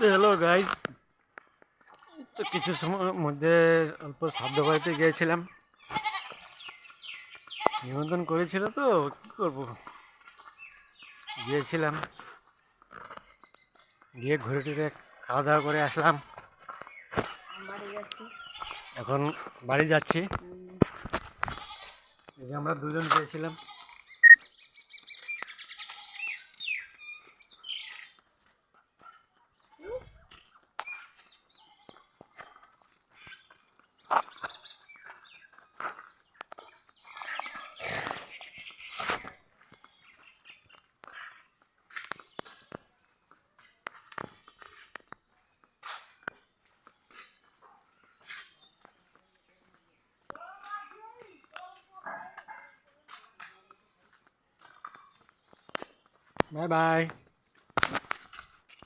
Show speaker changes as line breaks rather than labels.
Hello guys, তো কিছু সময়ের মধ্যে অল্প সাধ্য বাড়িতে গিয়েছিলাম। নিমন্ত্রণ করেছিল তো কি করব, গিয়েছিলাম, গিয়ে ঘুরে টুরে খাওয়া দাওয়া করে আসলাম। এখন বাড়ি যাচ্ছি। এই যে আমরা দুজন গিয়েছিলাম। Bye bye.